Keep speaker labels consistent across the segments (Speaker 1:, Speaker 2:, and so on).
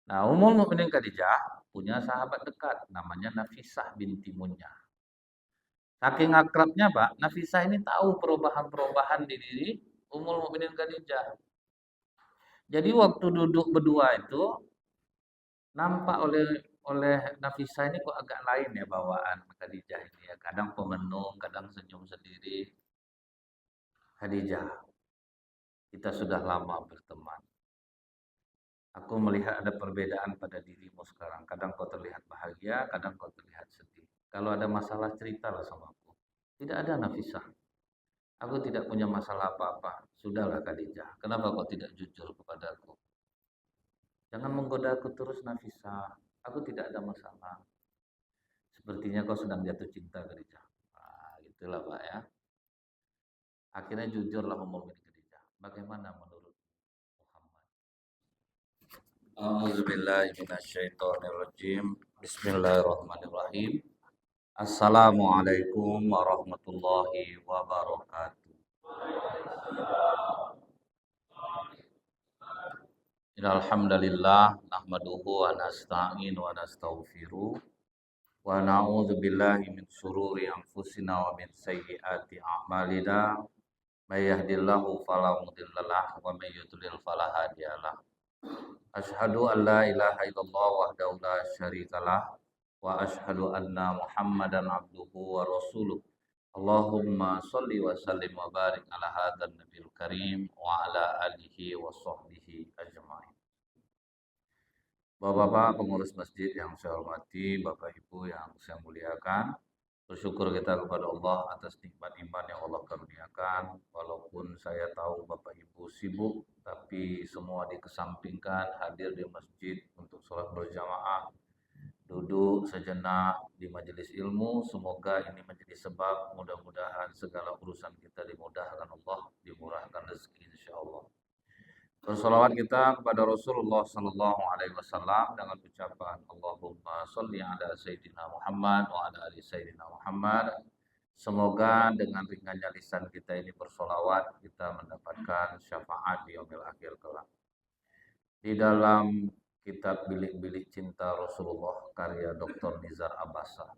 Speaker 1: Nah, Ummul Mukminin Khadijah punya sahabat dekat namanya Nafisah binti Munyah. Saking akrabnya, Pak, Nafisah ini tahu perubahan-perubahan di diri Ummul Mukminin Khadijah. Jadi waktu duduk berdua itu nampak oleh oleh Nafisah ini kok agak lain ya bawaan Khadijah ini ya. Kadang pemenung, kadang senyum sendiri. Khadijah, kita sudah lama berteman. Aku melihat ada perbedaan pada dirimu sekarang. Kadang kau terlihat bahagia, kadang kau terlihat sedih. Kalau ada masalah ceritalah sama aku. Tidak ada Nafisah. Aku tidak punya masalah apa-apa. Sudahlah Khadijah. Kenapa kau tidak jujur kepadaku? Jangan menggoda aku terus Nafisah. Aku tidak ada masalah. Sepertinya kau sedang jatuh cinta Khadijah. Nah, itulah Pak ya. Akhirnya jujurlah ngomong ini Khadijah. Bagaimana menurut Muhammad? A'udzubillahiminasyaitonirrajim. Bismillahirrahmanirrahim. Assalamualaikum warahmatullahi wabarakatuh. Innalhamdalillah nahmaduhu wa nasta'in wa nastaghfiruh wa na'udzu billahi min syururi anfusina wa min sayyiati a'malina. May yahdihillahu fala mudhillalah wa may yudlil fala hadiyalah. Asyhadu an la ilaha illallah wahdahu la syarikalah wa asyhadu anna Muhammadan abduhu wa rasuluh. Allahumma sholli wa sallim wa barik ala hadzal nabiyil karim wa ala alihi wa sahbihi ajmain. Bapak-bapak pengurus masjid yang saya hormati, Bapak Ibu yang saya muliakan, bersyukur kita kepada Allah atas nikmat iman yang Allah karuniakan. Walaupun saya tahu Bapak Ibu sibuk, tapi semua dikesampingkan hadir di masjid untuk sholat berjamaah, duduk sejenak di majelis ilmu. Semoga ini menjadi sebab mudah-mudahan segala urusan kita dimudahkan Allah, dimurahkan rezeki insya Allah. Bersolawat kita kepada Rasulullah Sallallahu Alaihi Wasallam dengan ucapan Allahumma sholli ala Sayyidina Muhammad wa ala ali Sayyidina Muhammad. Semoga dengan ringannya lisan kita ini bersolawat, kita mendapatkan syafaat di yaumil akhir kelak. Di dalam kitab Bilik-bilik Cinta Rasulullah karya Dr. Nizar Abbasah,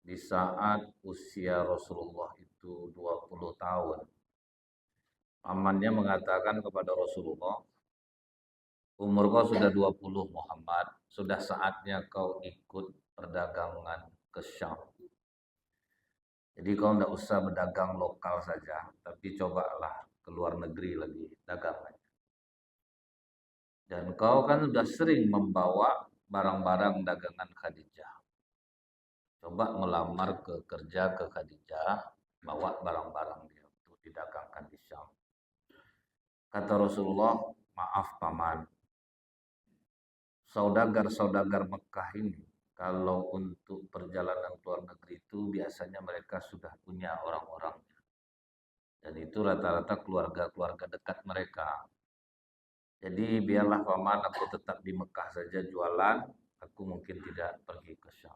Speaker 1: di saat usia Rasulullah itu 20 tahun, pamannya mengatakan kepada Rasulullah, umur kau sudah 20 Muhammad, sudah saatnya kau ikut perdagangan ke Syam. Jadi kau tidak usah berdagang lokal saja, tapi cobalah ke luar negeri lagi dagangan. Dan kau kan sudah sering membawa barang-barang dagangan Khadijah. Coba melamar ke kerja ke Khadijah, bawa barang-barang dia untuk didagangkan di Syam. Kata Rasulullah, maaf paman, saudagar-saudagar Mekah ini, kalau untuk perjalanan ke luar negeri itu biasanya mereka sudah punya orang-orangnya. Dan itu rata-rata keluarga-keluarga dekat mereka. Jadi biarlah paman aku tetap di Mekah saja jualan, aku mungkin tidak pergi ke Syam.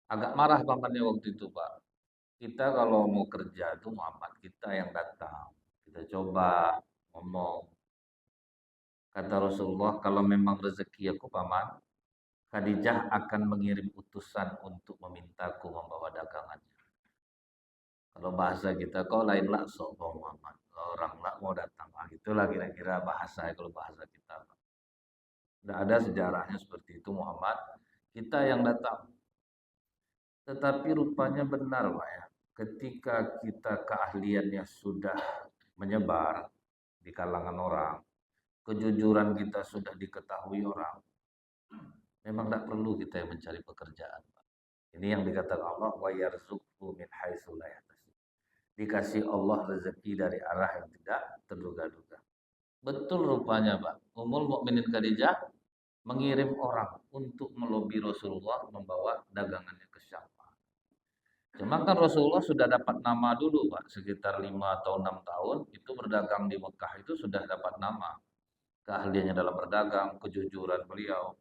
Speaker 1: Agak marah pamannya waktu itu Pak. Kita kalau mau kerja itu Muhammad kita yang datang. Kita coba ngomong. Kata Rasulullah, kalau memang rezeki aku paman, Khadijah akan mengirim utusan untuk memintaku membawa dagangannya. Kalau bahasa kita, kau lain lakso, kau Muhammad. Orang lah mau datang. Nah, itulah kira-kira bahasa kalau bahasa kita. Tidak ada sejarahnya seperti itu Muhammad. Kita yang datang. Tetapi rupanya benar Pak ya. Ketika kita keahliannya sudah menyebar di kalangan orang, kejujuran kita sudah diketahui orang, memang tidak perlu kita yang mencari pekerjaan. Ini yang dikatakan Allah, wa yarzuqhu min haitsu la yahtasib. Dikasih Allah rezeki dari arah yang tidak terduga-duga. Betul rupanya Pak, Ummul Mukminin Khadijah mengirim orang untuk melobi Rasulullah membawa dagangannya ke Syam. Cuma kan Rasulullah sudah dapat nama dulu Pak, sekitar 5 atau 6 tahun itu berdagang di Mekah itu sudah dapat nama. Keahliannya dalam berdagang, kejujuran beliau.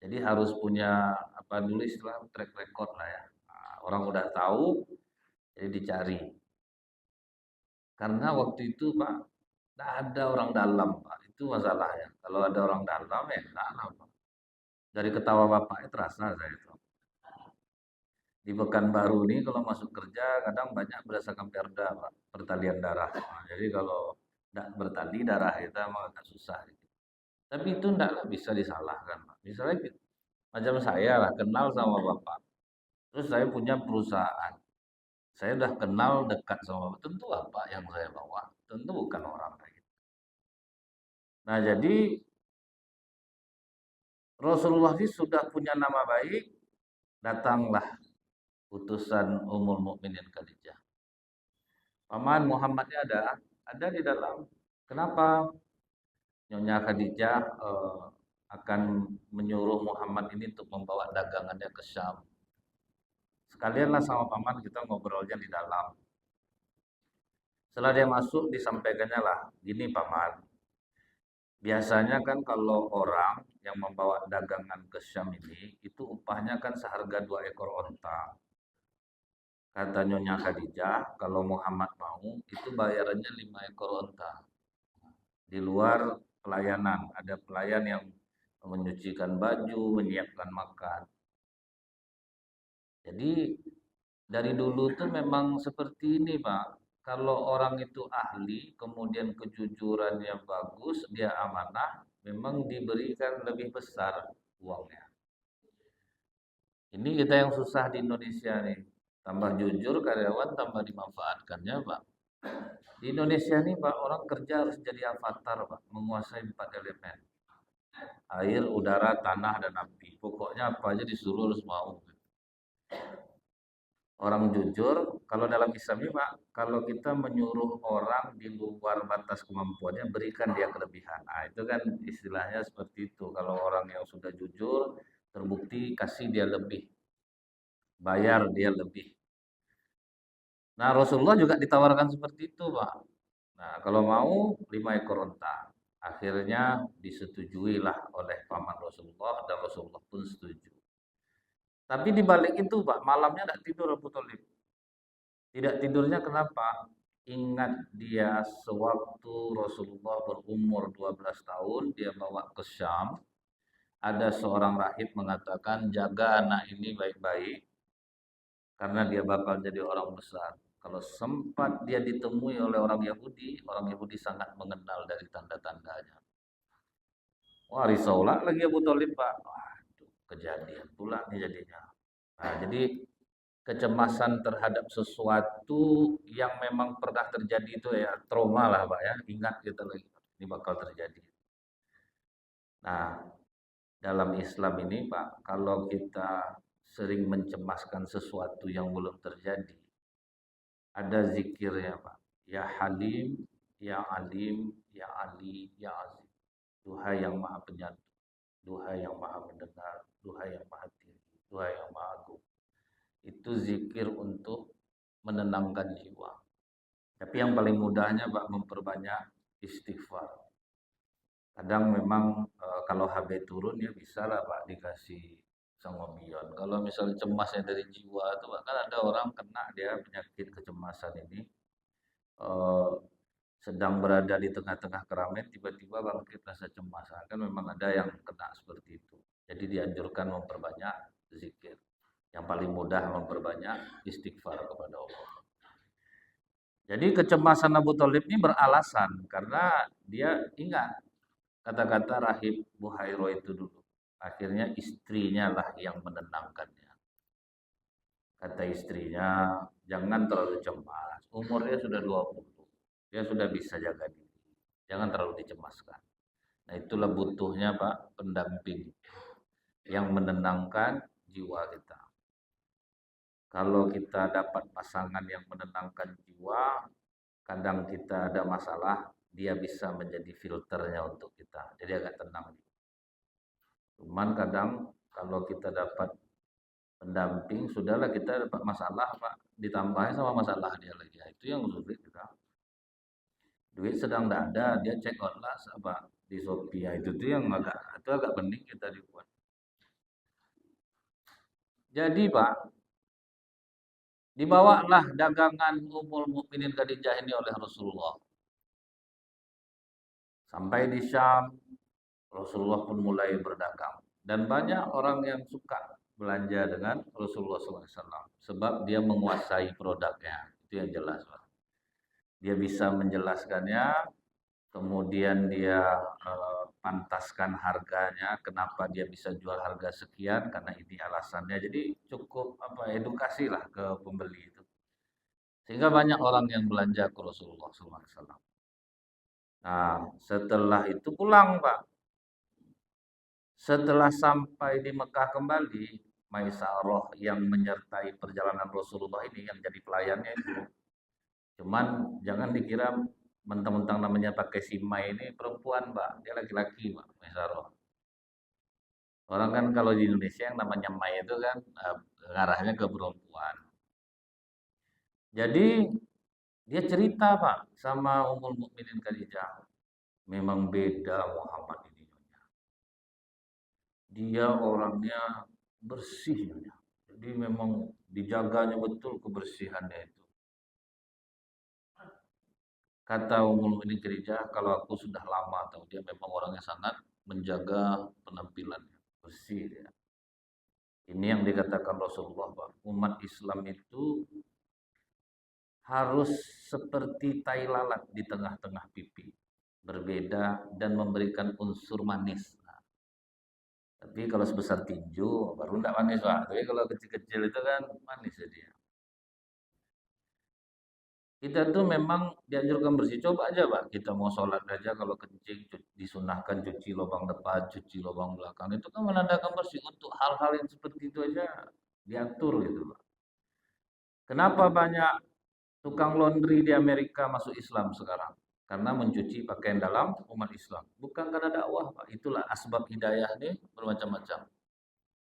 Speaker 1: Jadi harus punya apa dulu istilah track record lah ya. Nah, orang udah tahu, jadi dicari. Karena waktu itu Pak, Tidak ada orang dalam, Pak. Itu masalahnya. Kalau ada orang dalam, ya enggak lah, Pak. Dari ketawa bapaknya terasa saya itu. Di Pekanbaru ini kalau masuk kerja kadang banyak berdasarkan perda, Pak, pertalian darah. Nah, jadi kalau tidak bertali darah kita emang agak susah. Gitu. Tapi itu tidak bisa disalahkan, Pak. Misalnya macam saya lah kenal sama bapak, terus saya punya perusahaan, saya udah kenal dekat sama bapak, tentu apa yang saya bawa, tentu bukan orang lain. Nah jadi Rasulullah ini sudah punya nama baik, datanglah utusan Ummul Mukminin Khadijah. Paman Muhammadnya ada di dalam. Kenapa? Nyonya Khadijah akan menyuruh Muhammad ini untuk membawa dagangannya ke Syam. Sekalianlah sama paman kita ngobrolnya di dalam. Setelah dia masuk disampaikannya lah, gini paman, biasanya kan kalau orang yang membawa dagangan ke Syam ini, itu upahnya kan seharga 2 ekor onta. Kata Nyonya Khadijah, kalau Muhammad mau, itu bayarannya 5 ekor onta. Di luar pelayanan, ada pelayan yang menyucikan baju, menyiapkan makan. Jadi dari dulu tuh memang seperti ini, Pak. Kalau orang itu ahli, kemudian kejujurannya bagus, dia amanah, memang diberikan lebih besar uangnya. Ini kita yang susah di Indonesia nih. Tambah jujur karyawan, tambah dimanfaatkannya, Pak. Di Indonesia nih, Pak, orang kerja harus jadi avatar, Pak, menguasai 4 elemen. Air, udara, tanah, dan api. Pokoknya apa aja disuruh harus mau. Orang jujur, kalau dalam Islam ini Pak, kalau kita menyuruh orang di luar batas kemampuannya, berikan dia kelebihan. Nah, itu kan istilahnya seperti itu. Kalau orang yang sudah jujur, terbukti kasih dia lebih, bayar dia lebih. Nah, Rasulullah juga ditawarkan seperti itu, Pak. Nah, kalau mau 5 ekor unta. Akhirnya disetujuilah oleh paman Rasulullah dan Rasulullah pun setuju. Tapi di balik itu, Pak, malamnya tidak tidur Abu Thalib. Tidak tidurnya kenapa? Ingat dia sewaktu Rasulullah berumur 12 tahun, dia bawa ke Syam. Ada seorang rahib mengatakan, jaga anak ini baik-baik, karena dia bakal jadi orang besar. Kalau sempat dia ditemui oleh orang Yahudi sangat mengenal dari tanda-tandanya. Wah, risaulah lagi Abu Thalib, Pak. Wah, kejadian pula nih jadinya. Nah, jadi kecemasan terhadap sesuatu yang memang pernah terjadi itu ya trauma lah Pak ya, ingat kita lagi ini bakal terjadi. Nah, dalam Islam ini Pak, kalau kita sering mencemaskan sesuatu yang belum terjadi, ada zikirnya Pak. Ya Halim, ya Alim, ya Ali, ya Aziz. Duha yang maha penyatu, duha yang maha mendengar, duha yang maha tinggi, duha yang maha agung. Itu zikir untuk menenangkan jiwa. Tapi yang paling mudahnya Pak memperbanyak istighfar. Kadang memang kalau HB turun ya bisa lah Pak dikasih sangobion. Kalau misalnya cemasnya dari jiwa itu Pak, kan ada orang kena dia penyakit kecemasan ini eh, sedang berada di tengah-tengah keramaian tiba-tiba bangkit rasa cemas. Nah, kan memang ada yang kena seperti itu. Jadi dianjurkan memperbanyak zikir. Yang paling mudah memperbanyak istighfar kepada Allah. Jadi kecemasan Abu Thalib ini beralasan karena dia ingat kata-kata Rahib Buhairo itu dulu. Akhirnya istrinya lah yang menenangkannya. Kata istrinya, jangan terlalu cemas. Umurnya sudah 20. Dia sudah bisa jaga diri. Jangan terlalu dicemaskan. Nah itulah butuhnya Pak pendamping yang menenangkan jiwa kita. Kalau kita dapat pasangan yang menenangkan jiwa, kadang kita ada masalah, dia bisa menjadi filternya untuk kita. Jadi agak tenang. Cuman kadang kalau kita dapat pendamping, sudahlah kita dapat masalah, Pak, ditambahnya sama masalah dia lagi. Nah, itu yang sulit kita. Duit sedang tidak ada, dia cek online apa di Shopee. Ya, itu tuh yang agak penting kita dibuat. Jadi Pak, dibawalah dagangan Ummul Mukminin Khadijah ini oleh Rasulullah. Sampai di Syam, Rasulullah pun mulai berdagang. Dan banyak orang yang suka belanja dengan Rasulullah SAW. Sebab dia menguasai produknya. Itu yang jelas, Pak. Dia bisa menjelaskannya, kemudian dia pantaskan harganya, kenapa dia bisa jual harga sekian, karena ini alasannya. Jadi cukup edukasi lah ke pembeli itu. Sehingga banyak orang yang belanja ke Rasulullah SAW. Nah, setelah itu pulang, Pak. Setelah sampai di Mekah kembali, Maisarah yang menyertai perjalanan Rasulullah ini yang jadi pelayannya itu. Cuman jangan dikira mentang-mentang namanya pakai si Mai ini perempuan, Mbak. Dia laki-laki, Mbak, Maisarah. Orang kan kalau di Indonesia yang namanya Mai itu kan ngarahnya ke perempuan. Jadi dia cerita, Pak, sama Ummul Mukminin Khadijah. Memang beda Muhammad ini. Dia orangnya bersih. Jadi memang dijaganya betul kebersihannya itu. Kata Ummul Mukminin Khadijah, kalau aku sudah lama tahu dia memang orangnya sangat menjaga penampilannya, bersih dia. Ini yang dikatakan Rasulullah, Pak. Umat Islam itu harus seperti tai lalat di tengah-tengah pipi, berbeda dan memberikan unsur manis. Nah, tapi kalau sebesar tinju baru tidak manis, Pak. Tapi kalau kecil-kecil itu kan manis ya dia. Kita tuh memang dianjurkan bersih. Coba aja, Pak. Kita mau sholat aja kalau kencing disunahkan cuci lubang depan, cuci lubang belakang. Itu kan menandakan bersih. Untuk hal-hal yang seperti itu aja diatur gitu, Pak. Kenapa banyak tukang laundry di Amerika masuk Islam sekarang? Karena mencuci pakaian dalam umat Islam. Bukan karena dakwah, Pak. Itulah asbab hidayah ini bermacam-macam.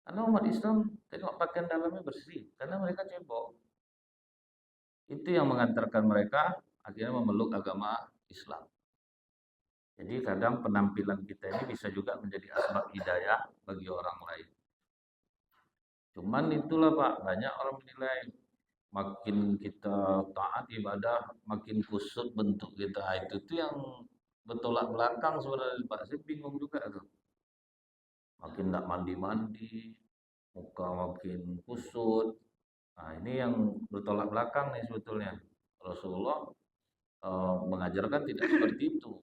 Speaker 1: Karena umat Islam tengok pakaian dalamnya bersih. Karena mereka cebok. Itu yang mengantarkan mereka akhirnya memeluk agama Islam. Jadi kadang penampilan kita ini bisa juga menjadi asbab hidayah bagi orang lain. Cuman itulah, Pak, banyak orang menilai makin kita taat ibadah, makin kusut bentuk kita. Itu tuh yang bertolak belakang sebenarnya, Pak. Saya bingung juga tuh. Makin tidak mandi-mandi, muka makin kusut. Nah, ini yang bertolak belakang nih sebetulnya. Rasulullah mengajarkan tidak seperti itu.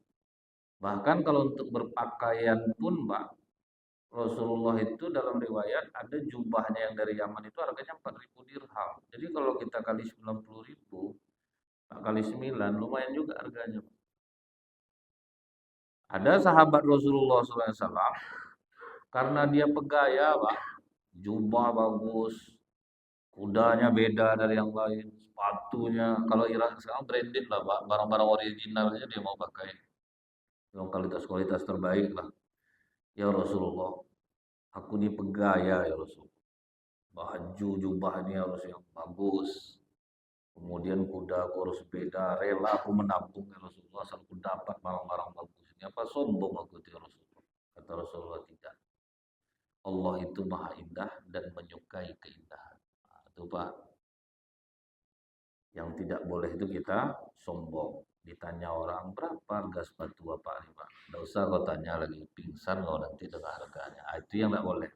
Speaker 1: Bahkan kalau untuk berpakaian pun, Pak, Rasulullah itu dalam riwayat ada jubahnya yang dari Yaman itu harganya 4.000 dirham. Jadi kalau kita kali 90.000, kali 9 lumayan juga harganya. Ada sahabat Rasulullah SAW karena dia pegaya, Pak, jubah bagus, kudanya beda dari yang lain, sepatunya kalau Iran sekarang branded lah, Pak, barang-barang originalnya dia mau pakai, yang kualitas-kualitas terbaik lah. Ya Rasulullah, aku ini pegaya ya Rasul. Baju jubah ini harus yang bagus. Kemudian kuda aku harus beda, rela aku menabung ya Rasulullah asal aku dapat barang-barang bagus. Ini apa sombong aku ya Rasulullah? Kata Rasulullah tidak. Allah itu maha indah dan menyukai keindahan. Nah, itu Pak. Yang tidak boleh itu kita sombong. Ditanya orang berapa harga sepatu Bapak ini, Pak? Tidak usah kau tanya lagi, pingsan kau nanti dengan harganya. Nah, itu yang tidak boleh.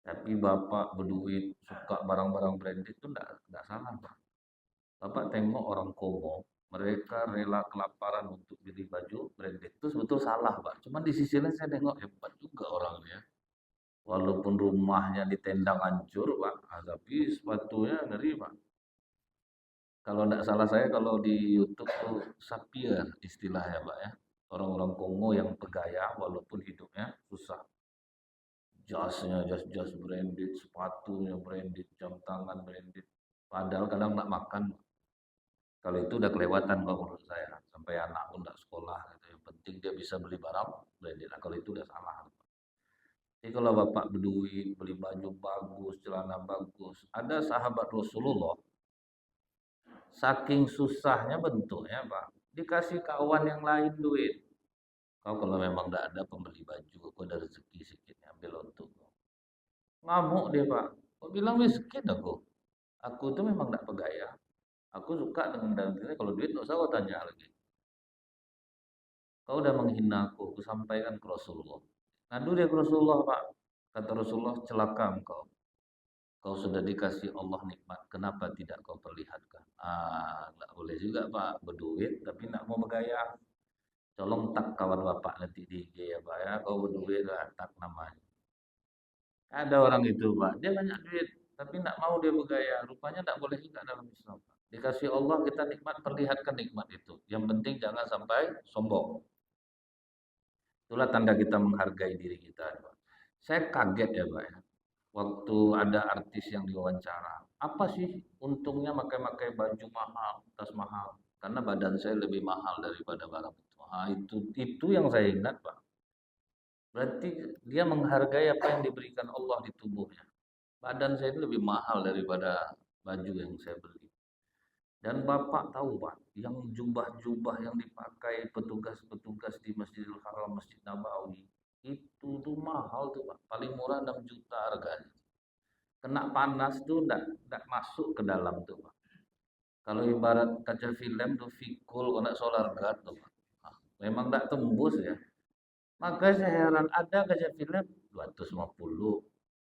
Speaker 1: Tapi Bapak berduit, suka barang-barang branded itu tidak salah, Pak. Bapak tengok orang Kongo, mereka rela kelaparan untuk beli baju branded. Itu sebetulnya salah, Pak. Cuman di sisi lain saya tengok hebat juga orangnya. Walaupun rumahnya ditendang hancur, Pak, tapi sepatunya ngeri, Pak. Kalau tidak salah saya, kalau di YouTube tuh sapier istilahnya, Pak ya. Orang-orang Kongo yang pegaya walaupun hidupnya susah. Jasnya, jas-jas branded, sepatunya branded, jam tangan branded. Padahal kadang nggak makan. Kalau itu udah kelewatan kalau menurut saya. Sampai anak pun nggak sekolah gitu. Yang penting dia bisa beli barang branded. Nah, kalau itu udah salah. Jadi kalau Bapak berduit, beli baju bagus, celana bagus. Ada sahabat Rasulullah, saking susahnya bentuknya, Pak, dikasih kawan yang lain duit. Kau kalau memang nggak ada pembeli baju, kau ada rezeki sedikit, ambil untuk. Ngamuk dia, Pak. Kau bilang miskin aku. Aku tuh memang nggak pegaya. Aku suka dengan dan kalau duit nggak usah kau tanya lagi. kau udah menghina aku sampaikan ke Rasulullah. Ngadu dia ke Rasulullah, Pak. Kata Rasulullah, celaka engkau. Kau sudah dikasih Allah nikmat, kenapa tidak kau perlihatkan? Nggak boleh juga Pak, berduit tapi nggak mau bergaya. Tolong tak kawan bapak nanti di IG ya Pak ya, kau berduit lah, tak namanya. Ada orang itu Pak, dia banyak duit, tapi nggak mau dia bergaya. Rupanya nggak boleh juga dalam Islam Pak. Dikasih Allah kita nikmat, perlihatkan nikmat itu. Yang penting jangan sampai sombong. Itulah tanda kita menghargai diri kita Pak. Saya kaget ya Pak ya. Waktu ada artis yang diwawancara, apa sih untungnya pakai-pakai baju mahal, tas mahal? Karena badan saya lebih mahal daripada barang itu. Itu yang saya ingat, Pak. Berarti dia menghargai apa yang diberikan Allah di tubuhnya. Badan saya itu lebih mahal daripada baju yang saya beli. Dan Bapak tahu, Pak, yang jubah-jubah yang dipakai petugas-petugas di Masjidil Haram, Masjid Nabawi, itu tuh mahal tuh, Pak. Paling murah 6 juta harganya. Kena panas tuh ndak masuk ke dalam tuh Pak. Kalau ibarat kaca film tuh fikul kena solar guard tuh Pak. Ah, memang ndak tembus ya. Maka saya heran ada kaca film 250.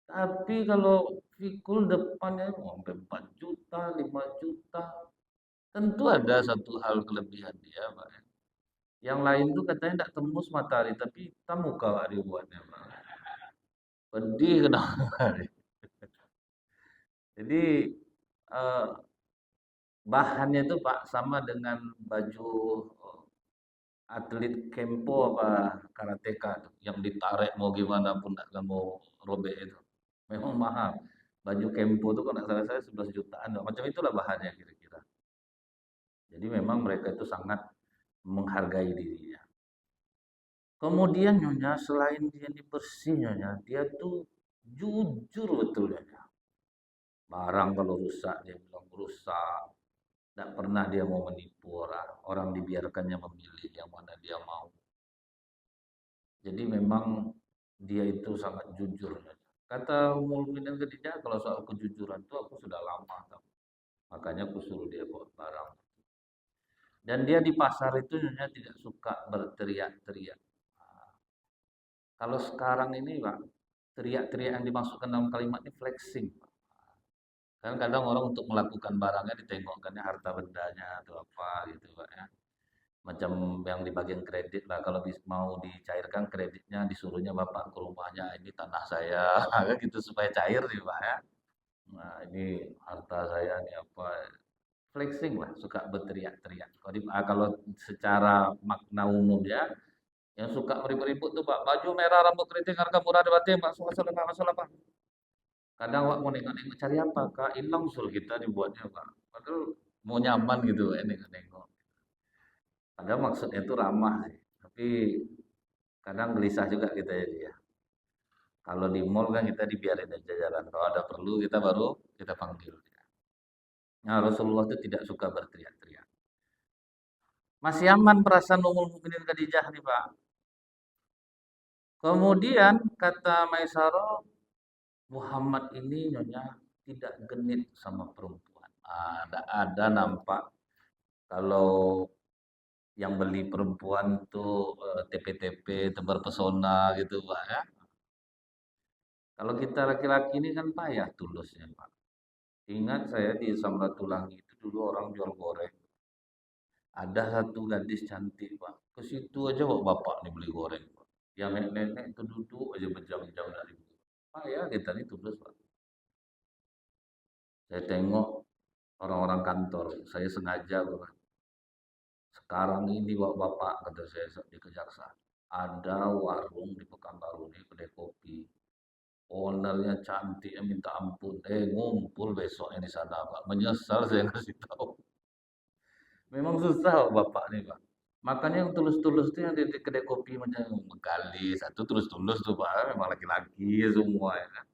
Speaker 1: Tapi kalau fikul depannya sampai 4 juta, 5 juta. Tentu ada satu hal kelebihan dia Pak. Yang lain tuh katanya ndak tembus matahari tapi hitam muka Pak dibuatnya Pak. Pedih kenapa? Jadi eh, bahannya itu Pak sama dengan baju atlet kempo apa karateka tuh, yang ditarik mau gimana pun nggak akan mau robek itu. Memang mahal. Baju kempo itu kalau nggak salah saya 11 jutaan. Macam itulah bahannya kira-kira. Jadi memang mereka itu sangat menghargai dirinya. Kemudian Nyonya, selain dia ini bersih Nyonya, dia tuh jujur betul Nyonya. Barang kalau rusak dia bilang rusak. Tidak pernah dia mau menipu orang. Orang dibiarkannya memilih yang mana dia mau. Jadi memang dia itu sangat jujur. Kata Ummul Mukminin Khadijah, kalau soal kejujuran itu aku sudah lama tahu. Makanya aku suruh dia bawa barang. Dan dia di pasar itu nyonya tidak suka berteriak-teriak. Nah, kalau sekarang ini Pak, teriak-teriak yang dimasukkan dalam kalimat ini flexing. Kan kadang orang untuk melakukan barangnya ditengokkannya harta bendanya atau apa gitu Pak ya. Macam yang di bagian kredit lah, kalau mau dicairkan kreditnya disuruhnya bapak ke rumahnya, ini tanah saya kan gitu supaya cair nih pak ya. Nah ini harta saya ini apa, flexing lah, suka berteriak-teriak. Kalau secara makna umum ya, yang suka ribut-ribut tuh pak, baju merah rambut keriting harga murah di batin pak, masalah pak, masalah pak. Kadang pak mau nengok-nengok cari apa kak, hilang usul kita dibuatnya pak, padahal mau nyaman gitu ya nengok-nengok. Ada maksudnya itu ramah sih, tapi kadang gelisah juga kita jadi ya. Kalau di mall kan kita dibiarin aja jalan. Kalau ada perlu kita baru kita panggil. Nah, Rasulullah itu tidak suka berteriak-teriak. Masih aman perasaan Ummul Mukminin Khadijah nih Pak. Kemudian kata Maisarah, Muhammad ini nyonya tidak genit sama perempuan. Ada nampak kalau yang beli perempuan tuh TP-TP tebar pesona gitu Pak ya. Kalau kita laki-laki ini kan payah tulusnya Pak. Ingat saya di Samratulangi itu dulu orang jual goreng. Ada satu gadis cantik Pak. Ke situ aja Pak bapak nih beli goreng Pak. Yang nenek-nenek itu duduk aja berjam-jam dari beli. Payah kita ini tulus Pak. Saya tengok orang-orang kantor. Saya sengaja Pak. Sekarang ini bapak kata saya di Kejaksaan. Ada warung di Pekanbaru nih kedai kopi. Ownernya cantik minta ampun. Ngumpul besoknya di sana Pak. Menyesal saya ngasih tahu. Memang susah bapak nih Pak. Makanya yang tulus-tulus tuh yang di kedai kopi macam Megali satu tulus-tulus tuh Pak. Memang laki-laki semua ya kan.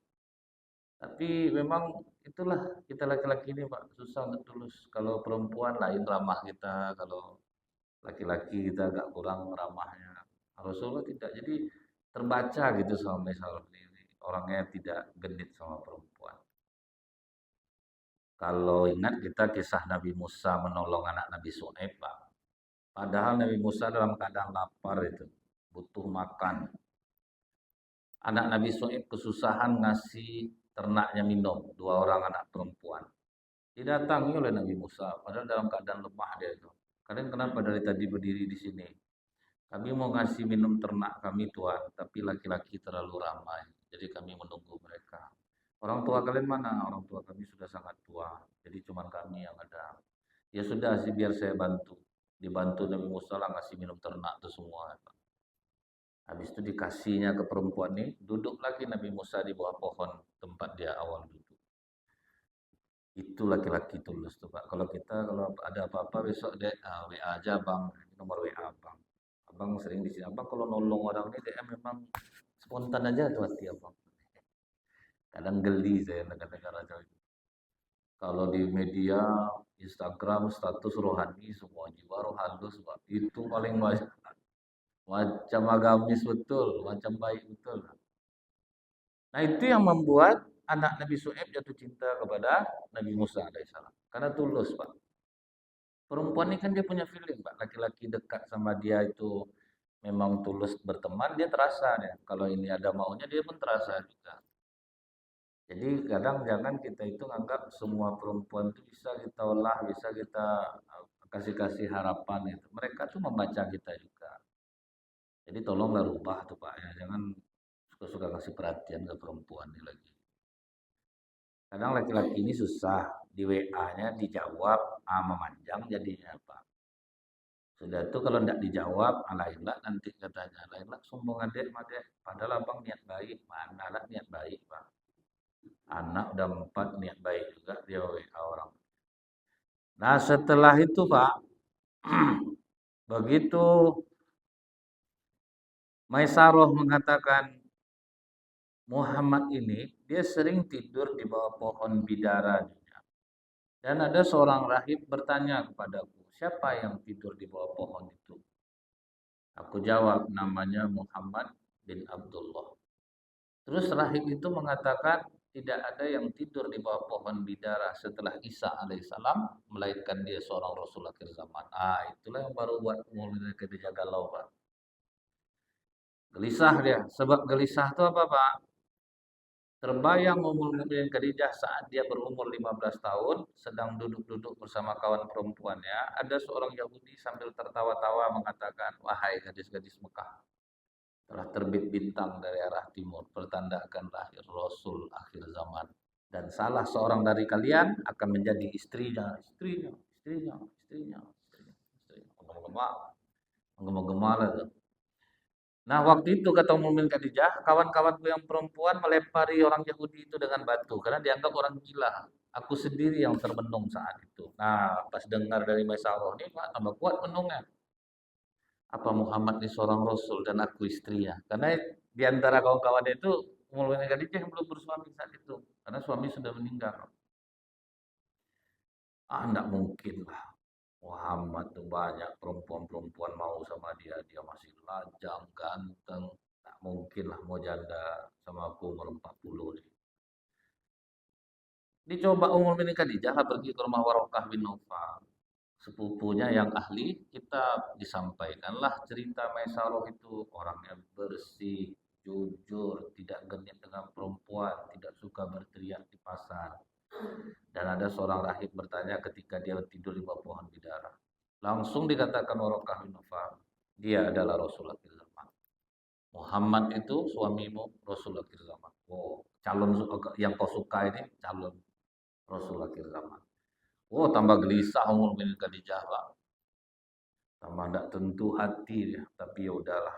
Speaker 1: Tapi memang itulah kita laki-laki ini Pak susah untuk tulus. Kalau perempuan lain ramah kita, kalau laki-laki kita agak kurang ramahnya. Rasulullah tidak. Jadi terbaca gitu sama misalnya ini. Orangnya tidak genit sama perempuan. Kalau ingat kita kisah Nabi Musa menolong anak Nabi Su'aib Pak. Padahal Nabi Musa dalam keadaan lapar itu, butuh makan. Anak Nabi Shu'aib kesusahan ngasih ternaknya minum, dua orang anak perempuan. Didatangi oleh Nabi Musa, padahal dalam keadaan lemah dia itu. Kalian kenapa dari tadi berdiri di sini? Kami mau ngasih minum ternak kami Tuhan, tapi laki-laki terlalu ramai. Jadi kami menunggu mereka. Orang tua kalian mana? Orang tua kami sudah sangat tua. Jadi cuma kami yang ada. Ya sudah sih biar saya bantu. Dibantu Nabi Musa lah ngasih minum ternak itu semua. Habis itu dikasihnya ke perempuan ini, duduk lagi Nabi Musa di bawah pohon tempat dia awal duduk. Itu laki-laki tulus tuh Pak. Kalau kita kalau ada apa-apa besok deh WA aja Bang, ini nomor WA Bang. Abang sering di sini. Abang kalau nolong orang ini dia memang spontan aja tuh hati Abang. Kadang geli saya negara-negara jauh. Kalau di media Instagram status rohani semua jiwa rohanus Pak. Itu paling banyak. Macam agamis betul, macam baik betul. Nah itu yang membuat anak Nabi Shu'aib jatuh cinta kepada Nabi Musa alaihissalam. Karena tulus Pak. Perempuan ini kan dia punya feeling Pak. Laki-laki dekat sama dia itu memang tulus berteman, dia terasa ya. Kalau ini ada maunya dia pun terasa juga. Jadi kadang jangan kita itu nganggap semua perempuan itu bisa kita olah, bisa kita kasih-kasih harapan itu. Mereka tuh membaca kita juga. Jadi tolonglah rubah tuh Pak ya. Jangan suka-suka kasih perhatian ke perempuan ini lagi. Kadang laki-laki ini susah, di WA-nya dijawab, memanjang jadinya apa. Sudah itu kalau tidak dijawab, alailah nanti katanya, alailah sombong adek, adek. Padahal abang niat baik, mana lah niat baik Pak. Anak udah 4 niat baik juga dia WA orang. Nah setelah itu Pak, begitu Maisaroh mengatakan Muhammad ini, dia sering tidur di bawah pohon bidara. Dan ada seorang rahib bertanya kepadaku, siapa yang tidur di bawah pohon itu? Aku jawab, namanya Muhammad bin Abdullah. Terus rahib itu mengatakan, tidak ada yang tidur di bawah pohon bidara setelah Isa alaihissalam, melainkan dia seorang Rasul akhir zaman. Itulah yang baru buat mereka dijaga galau, Pak. Gelisah dia. Sebab gelisah itu apa, Pak? Terbayang Ummul Mukminin Khadijah saat dia berumur 15 tahun, sedang duduk-duduk bersama kawan perempuannya, ada seorang Yahudi sambil tertawa-tawa mengatakan, wahai gadis-gadis Mekah, telah terbit bintang dari arah timur, pertanda akan lahir Rasul akhir zaman. Dan salah seorang dari kalian akan menjadi istrinya, istrinya, istrinya, istrinya, istrinya, istrinya. Menggema-gema lah tuh. Nah, waktu itu kata Ummul Mukminin Khadijah, kawan-kawanku yang perempuan melempari orang Yahudi itu dengan batu karena dianggap orang gila. Aku sendiri yang termenung saat itu. Nah, pas dengar dari Maisaroh ini, Pak, tambah kuat menungnya. Apa Muhammad ini seorang Rasul dan aku istrinya? Karena di antara kawan-kawan itu, Ummul Mukminin Khadijah yang belum bersuami saat itu. Karena suami sudah meninggal. Enggak mungkin lah. Muhammad tuh banyak perempuan-perempuan mau sama dia. Dia masih lajang, ganteng. Tak mungkin lah mau janda sama aku umur 40 nih. Dicoba Ummul Mukminin Khadijah lah pergi ke rumah Warokah bin Naufal. Sepupunya yang ahli, kita disampaikanlah cerita Maisaroh itu. Orangnya bersih, jujur, tidak genit dengan perempuan, tidak suka berteriak di pasar. Dan ada seorang rahib bertanya ketika dia tidur di bawah pohon bidara. Langsung dikatakan Warokah bin Naufal, dia adalah Rasul akhir zaman. Muhammad itu suamimu Rasul akhir zaman. Oh, calon yang kau suka ini calon Rasul akhir zaman. Oh, tambah gelisah umur bin Khadijah, Pak. Tambah tidak tentu hati dia. Tapi ya udahlah,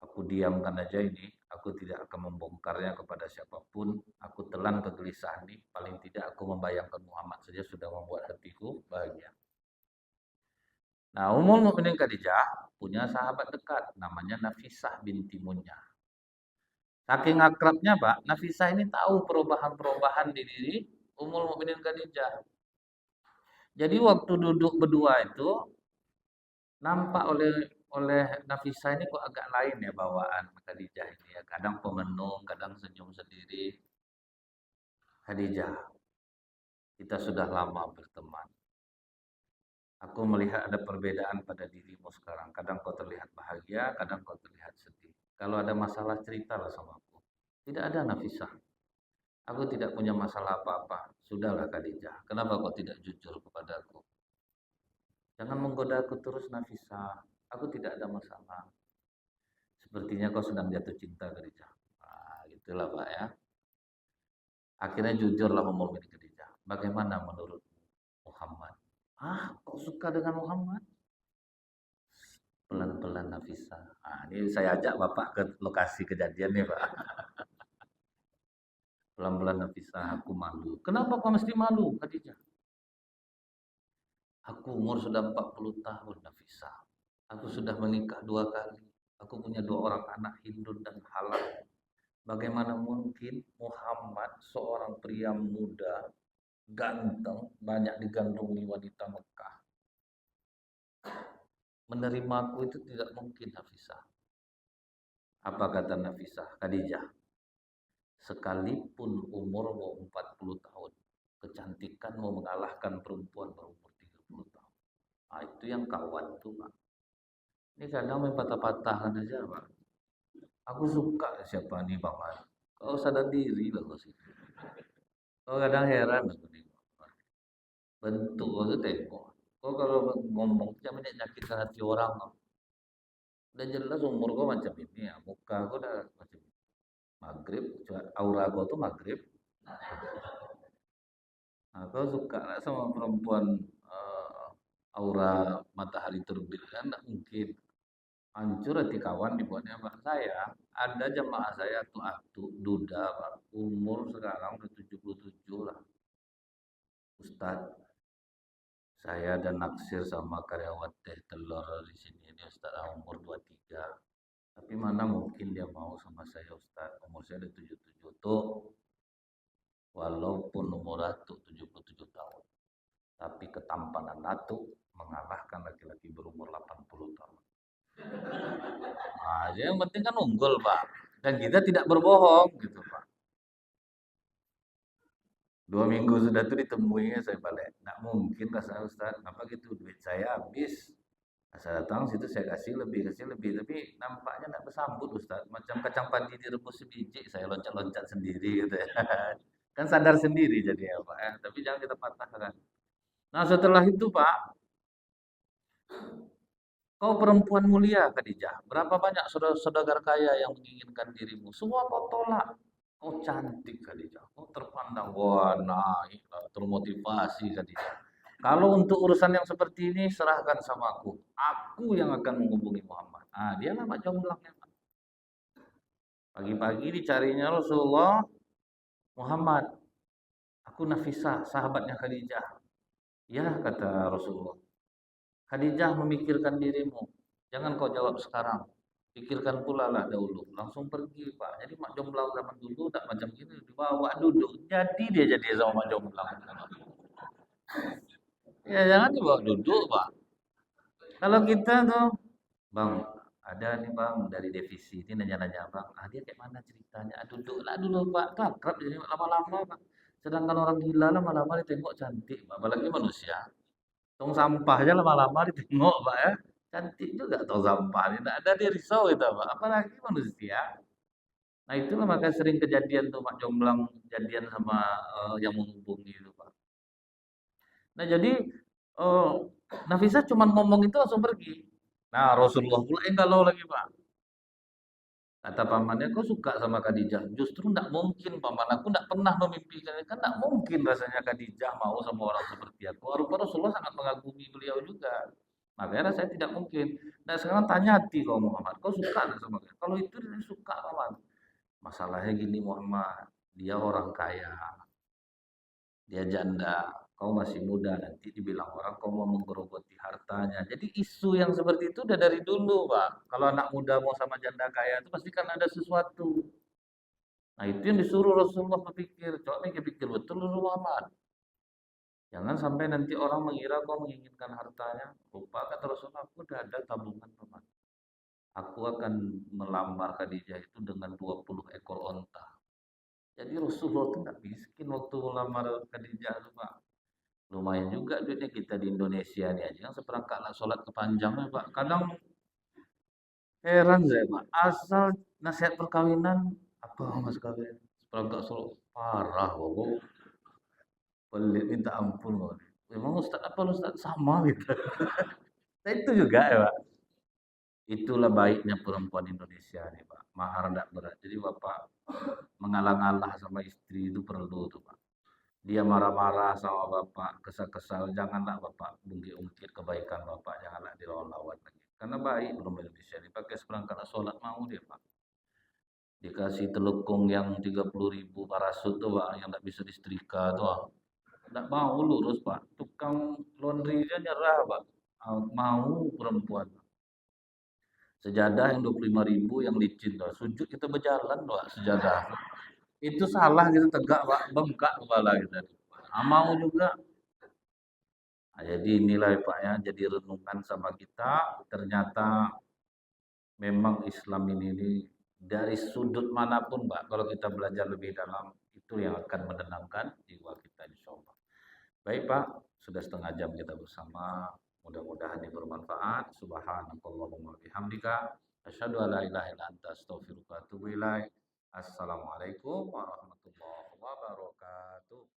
Speaker 1: aku diamkan aja ini. Aku tidak akan membongkarnya kepada siapapun. Aku telan kegelisahan ini. Paling tidak aku membayangkan Muhammad saja sudah membuat hatiku bahagia. Nah, Ummul Mukminin Khadijah punya sahabat dekat namanya Nafisah binti Munyah. Saking akrabnya, Pak, Nafisah ini tahu perubahan-perubahan di diri Ummul Mukminin Khadijah. Jadi waktu duduk berdua itu nampak oleh oleh Nafisah ini kok agak lain ya bawaan Khadijah ini ya. Kadang pemenung, kadang senyum sendiri. Khadijah, kita sudah lama berteman. Aku melihat ada perbedaan pada dirimu sekarang. Kadang kau terlihat bahagia, kadang kau terlihat sedih. Kalau ada masalah ceritalah sama aku. Tidak ada Nafisah. Aku tidak punya masalah apa-apa. Sudahlah Khadijah. Kenapa kau tidak jujur kepadaku? Jangan menggoda aku terus Nafisah. Aku tidak ada masalah. Sepertinya kau sedang jatuh cinta Khadijah. Nah, itulah Pak ya. Akhirnya jujurlah ngomong ini Khadijah. Bagaimana menurut Muhammad? Ah, kok suka dengan Muhammad? Pelan-pelan Nafisa. Nah, ini saya ajak Bapak ke lokasi kejadian nih Pak. Pelan-pelan Nafisa, aku malu. Kenapa kau mesti malu, Khadijah? Aku umur sudah 40 tahun, Nafisa. Aku sudah menikah 2 kali. Aku punya 2 orang anak Hindun dan halal. Bagaimana mungkin Muhammad, seorang pria muda, ganteng, banyak digandrungi wanita Mekah, menerimaku itu tidak mungkin, Nafisa. Apa kata Nafisa? Khadijah, sekalipun umurmu 40 tahun, kecantikanmu mengalahkan perempuan berumur 30 tahun. Nah, itu yang kawan tuh, Pak. Ini kadang main patah-patahkan aja, Pak. Aku suka siapa nih, Bang. Kau sadar diri loh, kau sih. Kau kadang heran aku nih, Bang. Bentuk kau tuh tengok. Kau kalau ngomong jangan menyakitkan hati orang. Bang. Udah jelas umur kau macam ini ya, muka kau udah macam ini. Maghrib, aura kau tuh maghrib. Nah, kau suka nggak sama perempuan aura matahari terbit kan? Nggak mungkin. Hancur hati kawan dibuatnya Pak. Saya, ada jemaah saya tuh atu, duda Pak. Umur sekarang udah 77 lah. Ustadz, saya dan naksir sama karyawan teh telur di sini. Ini Ustadz umur 23. Tapi mana mungkin dia mau sama saya Ustadz. Umur saya udah 77 tuh. Walaupun umur Ratu 77 tahun. Tapi ketampanan Ratu mengalahkan laki-laki berumur 80 tahun. Nah, yang penting kan unggul, Pak. Dan kita tidak berbohong gitu, Pak. 2 minggu sudah tuh ditemuinya saya balik. Nggak mungkin kata Ustaz, apa gitu duit saya habis. Saya datang situ saya kasih lebih, tapi nampaknya nggak bersambut Ustaz. Macam kacang padi direbus sebiji, saya loncat-loncat sendiri gitu ya. Kan sadar sendiri jadi ya Pak ya. Tapi jangan kita patahkan. Nah setelah itu Pak, kau perempuan mulia, Khadijah. Berapa banyak saudagar kaya yang menginginkan dirimu? Semua kau tolak. Kau cantik, Khadijah. Kau terpandang. Wah, naik. Termotivasi, Khadijah. Kalau untuk urusan yang seperti ini, serahkan sama aku. Aku yang akan menghubungi Muhammad. Ah, dia nama jomblangnya. Pagi-pagi dicarinya Rasulullah Muhammad. Aku Nafisah, sahabatnya Khadijah. Ya, kata Rasulullah. Khadijah memikirkan dirimu. Jangan kau jawab sekarang. Pikirkan pula lah dahulu. Langsung pergi, Pak. Jadi Mak Jomblang zaman dulu tak macam gini. Dibawa duduk. Jadi dia jadi sama Mak Jomblang. Ya jangan dibawa duduk, Pak. Kalau kita tuh, Bang, ada nih Bang dari divisi ini nanya-nanya Bang. Ah dia kayak mana ceritanya? Ah, duduklah dulu Pak. Kan kerap jadi lama-lama Pak. Sedangkan orang gila lama-lama ditengok cantik, Pak. Apalagi manusia. Tong sampah aja lama-lama ditengok, Pak ya. Cantik juga tong sampah. Tidak ada dia risau itu, Pak. Apalagi manusia. Nah itulah makanya sering kejadian tuh Pak Jomblang jadian sama yang menghubungi itu, Pak. Nah jadi eh, Nafisa cuma ngomong itu langsung pergi. Nah Rasulullah pula yang galau lagi, Pak. Kata pamannya, kau suka sama Khadijah? Justru tidak mungkin, paman. Aku tidak pernah memimpikan. Kan tidak mungkin rasanya Khadijah mau sama orang seperti aku. Rupa Rasulullah sangat mengagumi beliau juga. Makanya saya tidak mungkin. Nah sekarang tanya hati kau Muhammad. Kau suka nggak sama dia? Kalau itu dia suka paman. Masalahnya gini Muhammad. Dia orang kaya. Dia janda. Kau masih muda. Nanti dibilang orang kau mau menggerogoti hartanya. Jadi isu yang seperti itu udah dari dulu Pak. Kalau anak muda mau sama janda kaya itu pasti kan ada sesuatu. Nah itu yang disuruh Rasulullah berpikir. Coba pikir betul dulu Muhammad. Jangan sampai nanti orang mengira kau menginginkan hartanya. Lupa kata Rasulullah, aku udah ada tabungan teman. Aku akan melamar Khadijah itu dengan 20 ekor onta. Jadi Rasulullah itu nggak miskin waktu melamar Khadijah itu Pak. Lumayan juga duitnya kita di Indonesia nih aja kan seperangkat alat sholat kepanjang ya Pak. Kadang heran saya Pak, asal nasihat perkawinan apa mas kawin seperangkat sholat parah Bobo, pelit minta ampun Bobo. Memang Ustadz apa Ustadz sama gitu. Nah itu juga ya Pak. Itulah baiknya perempuan Indonesia nih Pak. Mahar tidak berat. Jadi Bapak mengalah-alah sama istri itu perlu tuh Pak. Dia marah-marah sama Bapak, kesal-kesal, janganlah Bapak ungkit-ungkit kebaikan Bapak, janganlah dilawan-lawan lagi. Karena baik perempuan Indonesia ini pakai seperangkat sholat mau dia Pak. Dikasih telekung yang 30.000 parasut tuh Pak, yang tidak bisa disetrika tuh. Tidak mau lurus Pak. Tukang laundry nya nyerah Pak. Mau perempuan. Sejadah yang 25.000 yang licin tuh. Sujud kita berjalan Pak, sejadah. Itu salah gitu tegak Pak, bengkak kepala kita. Mau juga. Nah, jadi inilah Pak ya, jadi renungan sama kita. Ternyata memang Islam ini dari sudut manapun Pak, kalau kita belajar lebih dalam, itu yang akan menenangkan jiwa kita insya Allah. Baik Pak, sudah setengah jam kita bersama. Mudah-mudahan ini bermanfaat. Subhanakallahumma bihamdika. Asyhadu an la ilaha illa anta astaghfiruka wa atubu ilaik. Assalamualaikum warahmatullahi wabarakatuh.